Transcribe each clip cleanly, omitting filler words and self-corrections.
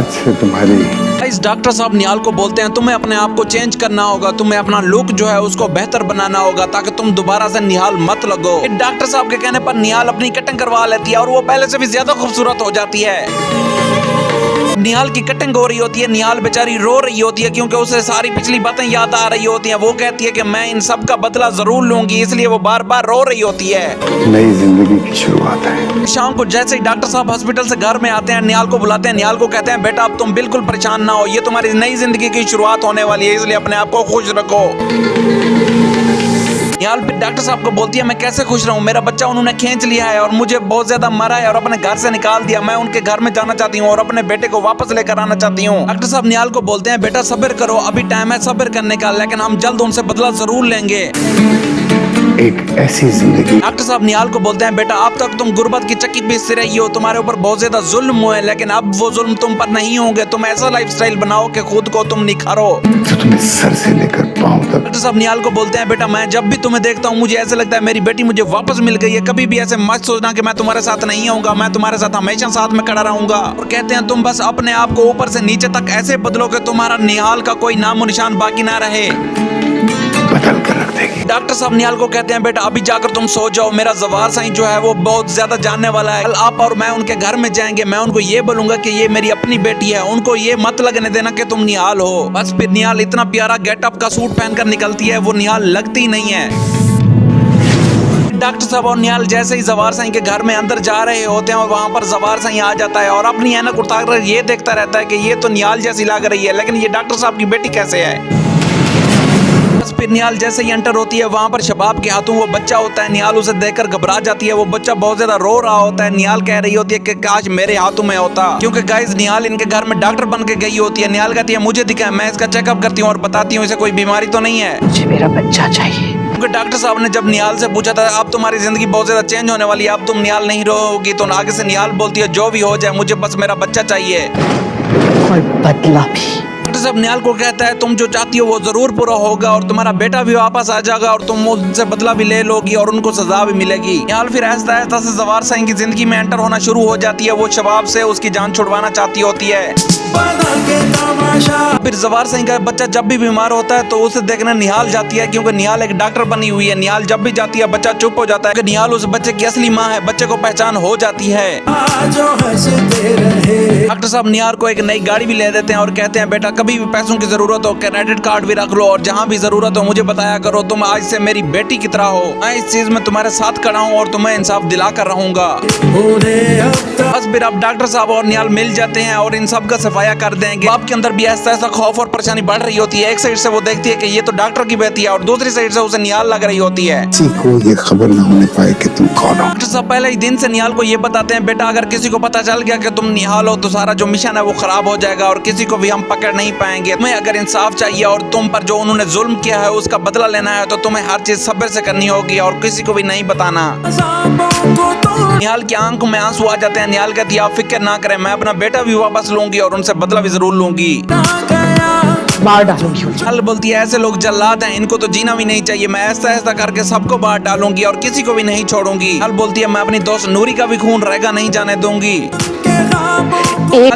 आज से तुम्हारी इस डॉक्टर साहब निहाल को बोलते हैं तुम्हें अपने आप को चेंज करना होगा, तुम्हें अपना लुक जो है उसको बेहतर बनाना होगा ताकि तुम दोबारा से निहाल मत लगो। डॉक्टर साहब के कहने पर निहाल अपनी कटिंग करवा लेती है और वो पहले से भी ज्यादा खूबसूरत हो जाती है। निहाल की कटिंग हो रही होती है, निहाल बेचारी रो रही होती है क्योंकि उसे सारी पिछली बातें याद आ रही होती हैं। वो कहती है कि मैं इन सब का बदला जरूर लूंगी, इसलिए वो बार बार रो रही होती है। नई जिंदगी की शुरुआत है। शाम को जैसे ही डॉक्टर साहब हॉस्पिटल से घर में आते हैं, निहाल को बुलाते हैं, निहाल को कहते हैं बेटा अब तुम बिल्कुल परेशान ना हो, ये तुम्हारी नई जिंदगी की शुरुआत होने वाली है, इसलिए अपने आप को खुश रखो। निहाल फिर डॉक्टर साहब को बोलती है मैं कैसे खुश रहूं, मेरा बच्चा उन्होंने खींच लिया है और मुझे बहुत ज्यादा मारा है और अपने घर से निकाल दिया, मैं उनके घर में जाना चाहती हूँ और अपने बेटे को वापस लेकर आना चाहती हूँ। डॉक्टर साहब निहाल को बोलते हैं बेटा सब्र करो, अभी टाइम है सब्र करने का, लेकिन हम जल्द उनसे बदला जरूर लेंगे। एक ऐसी जिंदगी। डॉक्टर साहब निहाल को बोलते हैं बेटा अब तक तुम गुर्बत की चक्की पीसते रही हो, तुम्हारे ऊपर बहुत ज्यादा जुल्म हुए, लेकिन अब वो जुल्म तुम पर नहीं होंगे, तुम ऐसा लाइफस्टाइल बनाओ कि खुद को तुम निखारो। तो तुम्हें सर से लेकर पांव तक। डॉक्टर साहब निहाल को बोलते हैं बेटा मैं जब भी तुम्हें देखता हूँ मुझे ऐसा लगता है मेरी बेटी मुझे वापस मिल गई है, कभी भी ऐसे मत सोचना कि मैं तुम्हारे साथ नहीं आऊंगा, मैं तुम्हारे साथ हमेशा साथ में खड़ा रहूंगा। और कहते हैं तुम बस अपने आप को ऊपर से नीचे तक ऐसे बदलो कि तुम्हारा निहाल का कोई नामो निशान बाकी ना रहे, बदल कर रख देगी। डॉक्टर साहब निहाल को कहते हैं बेटा अभी जाकर तुम सो जाओ, मेरा जवार साईं जो है वो बहुत ज्यादा जानने वाला है, कल आप और मैं उनके घर में जाएंगे, मैं उनको ये बोलूंगा कि ये मेरी अपनी बेटी है, उनको ये मत लगने देना कि तुम निहाल हो। बस फिर निहाल इतना प्यारा गेटअप का सूट पहनकर निकलती है, वो निहाल लगती नहीं है। डॉक्टर साहब और निहाल जैसे ही जवार साईं के घर में अंदर जा रहे होते हैं और वहाँ पर जवार साईं आ जाता है और अपनी ऐनक उतार कर ये देखता रहता है कि ये तो निहाल जैसी लग रही है, लेकिन ये डॉक्टर साहब की बेटी कैसे है। फिर निहाल जैसे ही एंटर होती है वहाँ पर शबाब के हाथों वो बच्चा होता है, निहाल उसे देखकर घबरा जाती है, वो बच्चा बहुत ज्यादा रो रहा होता है। निहाल कह रही होती है कि काश मेरे हाथों में होता, क्योंकि गाइस निहाल इनके घर में डॉक्टर बन के गई होती है। निहाल कहती है मुझे दिखा, मैं इसका चेकअप करती हूँ और बताती हूँ इसे कोई बीमारी तो नहीं है, मुझे मेरा बच्चा चाहिए। क्योंकि डॉक्टर साहब ने जब निहाल से पूछा था अब तुम्हारी जिंदगी बहुत ज्यादा चेंज होने वाली है, अब तुम निहाल नहीं रहोगी, तो आगे से निहाल बोलती है जो भी हो जाए मुझे बस मेरा बच्चा चाहिए और बदला भी। डॉक्टर साहब निहाल को कहता है तुम जो चाहती हो वो जरूर पूरा होगा और तुम्हारा बेटा भी वापस आ जाएगा और तुम उनसे बदला भी ले लोगी और उनको सजा भी मिलेगी। निहाल फिर आहिस्ता आहिस्ता से जवार साईं की जिंदगी में एंटर होना शुरू हो जाती है, वो शबाब से उसकी जान छुड़वाना चाहती होती है। फिर जवार साईं का बच्चा जब भी बीमार होता है तो उसे देखने निहाल जाती है, क्योंकि निहाल एक डॉक्टर बनी हुई है। निहाल जब भी जाती है बच्चा चुप हो जाता है कि निहाल उस बच्चे की असली माँ है, बच्चे को पहचान हो जाती है। डॉक्टर साहब निहाल को एक नई गाड़ी भी ले देते हैं और कहते हैं बेटा कभी भी पैसों की जरूरत हो क्रेडिट कार्ड भी रख लो और जहाँ भी जरूरत हो मुझे बताया करो, तुम आज से मेरी बेटी की तरह हो, मैं इस चीज में तुम्हारे साथ खड़ा हूँ और तुम्हें इंसाफ दिला कर रहूंगा। बस फिर अब डॉक्टर साहब और निहाल मिल जाते हैं और इन सब का सफाया कर देंगे। बाप के अंदर भी ऐसा खौफ और परेशानी बढ़ रही होती है, एक साइड से वो देखती है कि ये तो डॉक्टर की बेटी है और दूसरी साइड से उसे निहाल लग रही होती है। किसी को ये खबर न होने पाए कि तुम कौन हो। डॉक्टर साहब पहले ही दिन से निहाल को ये बताते हैं बेटा अगर किसी को पता चल गया कि तुम निहाल हो तो सारा जो मिशन है वो खराब हो जाएगा और किसी को भी हम पकड़ नहीं पाएंगे, तुम्हें अगर इंसाफ चाहिए और तुम पर जो उन्होंने जुल्म किया है उसका बदला लेना है तो तुम्हें हर चीज सब्र से करनी होगी और किसी को भी नहीं बताना। निहाल की आंखों में आंसू आ जाते हैं। निहाल कहती है आप फिक्र ना करें, मैं अपना बेटा भी वापस लूंगी और उनसे बदला भी जरूर लूंगी, मार डालूंगी। निहाल बोलती है ऐसे लोग जल्लाद हैं, इनको तो जीना भी नहीं चाहिए, मैं ऐसा ऐसा करके सबको बाहर डालूंगी और किसी को भी नहीं छोड़ूंगी। निहाल बोलती है मैं अपनी दोस्त नूरी का भी खून रहेगा नहीं जाने दूंगी।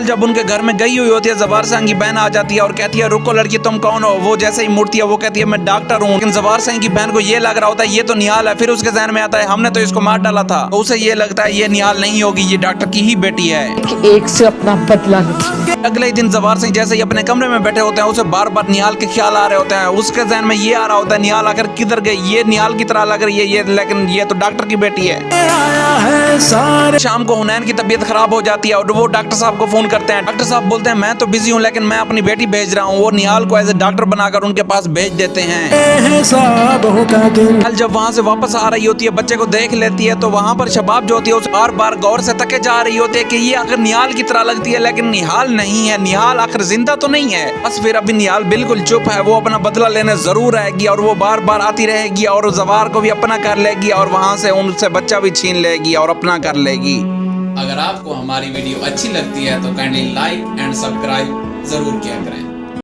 जब उनके घर में गई हुई होती है जवार साईं की बहन आ जाती है और कहती है रुको लड़की तुम कौन हो। वो जैसे ही मुड़ती है वो कहती है मैं डॉक्टर हूँ, लेकिन जवार साईं की बहन को ये लग रहा होता है ये तो निहाल है। फिर उसके जहन में आता है हमने तो इसको मार डाला था, तो उसे ये लगता है ये निहाल नहीं होगी, ये डॉक्टर की ही बेटी है, एक से अपना बदला लूंगी। अगले दिन जवार सिंह जैसे ही अपने कमरे में बैठे होते हैं उसे बार बार निहाल के ख्याल आ रहे होते हैं। उसके जहन में ये आ रहा होता है निहाल आखिर किधर गई, ये निहाल की तरह लग रही है ये, लेकिन ये तो डॉक्टर की बेटी है। शाम को हुनैन की तबीयत खराब हो जाती है और वो डॉक्टर साहब को फोन करते हैं। डॉक्टर साहब बोलते हैं मैं तो बिजी हूँ लेकिन मैं अपनी बेटी भेज रहा हूँ। वो निहाल को एज ए डॉक्टर बनाकर उनके पास भेज देते हैं। जब वहाँ से वापस आ रही होती है बच्चे को देख लेती है तो वहाँ पर शबाब जो होती है उस बार बार गौर से तके जा रही होती है कि ये आखिर निहाल की तरह लगती है लेकिन निहाल नहीं है, निहाल आखिर जिंदा तो नहीं है। बस फिर अभी निहाल बिल्कुल चुप है, वो अपना बदला लेने जरूर आएगी और वो बार बार आती रहेगी और जवार को भी अपना कर लेगी और वहाँ से उनसे बच्चा भी छीन लेगी और अपना कर लेगी। अगर आपको हमारी वीडियो अच्छी लगती है तो काइंडली लाइक एंड सब्सक्राइब जरूर किया करें।